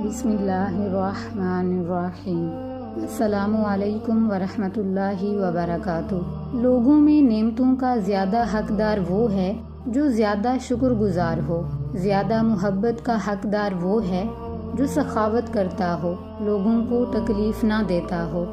بسم اللہ الرحمن الرحیم۔ السلام علیکم ورحمۃ اللہ وبرکاتہ۔ لوگوں میں نعمتوں کا زیادہ حقدار وہ ہے جو زیادہ شکر گزار ہو۔ زیادہ محبت کا حقدار وہ ہے جو سخاوت کرتا ہو، لوگوں کو تکلیف نہ دیتا ہو۔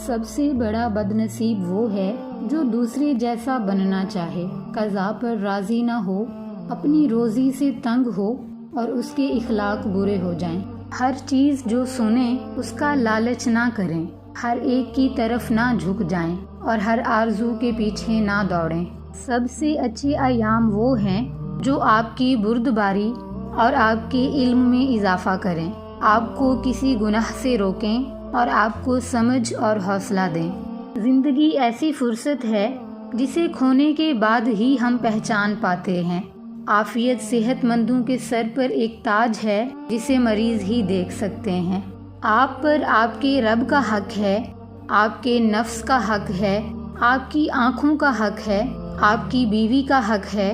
سب سے بڑا بد نصیب وہ ہے جو دوسرے جیسا بننا چاہے، قضا پر راضی نہ ہو، اپنی روزی سے تنگ ہو اور اس کے اخلاق برے ہو جائیں۔ ہر چیز جو سنیں اس کا لالچ نہ کریں، ہر ایک کی طرف نہ جھک جائیں اور ہر آرزو کے پیچھے نہ دوڑیں۔ سب سے اچھے ایام وہ ہیں جو آپ کی بردباری اور آپ کے علم میں اضافہ کریں، آپ کو کسی گناہ سے روکیں اور آپ کو سمجھ اور حوصلہ دیں۔ زندگی ایسی فرصت ہے جسے کھونے کے بعد ہی ہم پہچان پاتے ہیں۔ عافیت صحت مندوں کے سر پر ایک تاج ہے جسے مریض ہی دیکھ سکتے ہیں۔ آپ پر آپ کے رب کا حق ہے، آپ کے نفس کا حق ہے، آپ کی آنکھوں کا حق ہے، آپ کی بیوی کا حق ہے،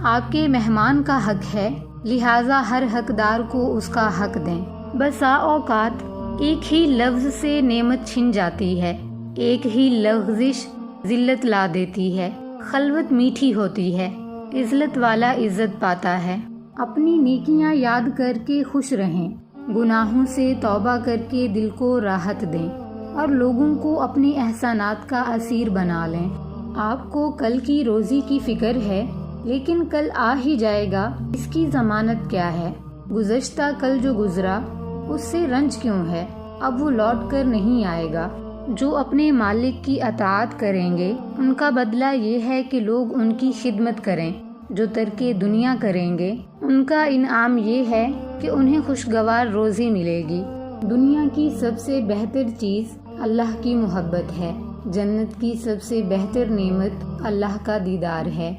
آپ کے مہمان کا حق ہے، لہٰذا ہر حقدار کو اس کا حق دیں۔ بسا اوقات ایک ہی لفظ سے نعمت چھن جاتی ہے، ایک ہی لغزش ذلت لا دیتی ہے۔ خلوت میٹھی ہوتی ہے، عزت والا عزت پاتا ہے۔ اپنی نیکیاں یاد کر کے خوش رہیں، گناہوں سے توبہ کر کے دل کو راحت دیں اور لوگوں کو اپنے احسانات کا اسیر بنا لیں۔ آپ کو کل کی روزی کی فکر ہے، لیکن کل آ ہی جائے گا، اس کی ضمانت کیا ہے؟ گزشتہ کل جو گزرا اس سے رنج کیوں ہے؟ اب وہ لوٹ کر نہیں آئے گا۔ جو اپنے مالک کی اطاعت کریں گے ان کا بدلہ یہ ہے کہ لوگ ان کی خدمت کریں، جو ترک دنیا کریں گے ان کا انعام یہ ہے کہ انہیں خوشگوار روزی ملے گی۔ دنیا کی سب سے بہتر چیز اللہ کی محبت ہے، جنت کی سب سے بہتر نعمت اللہ کا دیدار ہے۔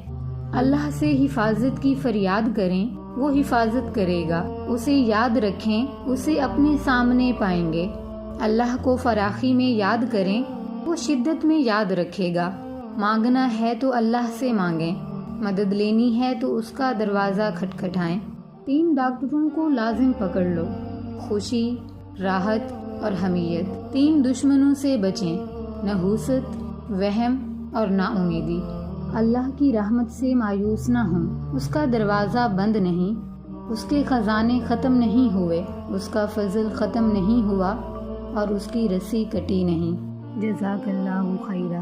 اللہ سے حفاظت کی فریاد کریں، وہ حفاظت کرے گا۔ اسے یاد رکھیں، اسے اپنے سامنے پائیں گے۔ اللہ کو فراخی میں یاد کریں، وہ شدت میں یاد رکھے گا۔ مانگنا ہے تو اللہ سے مانگیں، مدد لینی ہے تو اس کا دروازہ کھٹکھٹائیں۔ 3 ڈاکٹروں کو لازم پکڑ لو، خوشی، راحت اور حمیت۔ 3 دشمنوں سے بچیں، نحوست، وہم اور نا امیدی۔ اللہ کی رحمت سے مایوس نہ ہوں، اس کا دروازہ بند نہیں، اس کے خزانے ختم نہیں ہوئے، اس کا فضل ختم نہیں ہوا اور اس کی رسی کٹی نہیں۔ جزاک اللہ خیرہ۔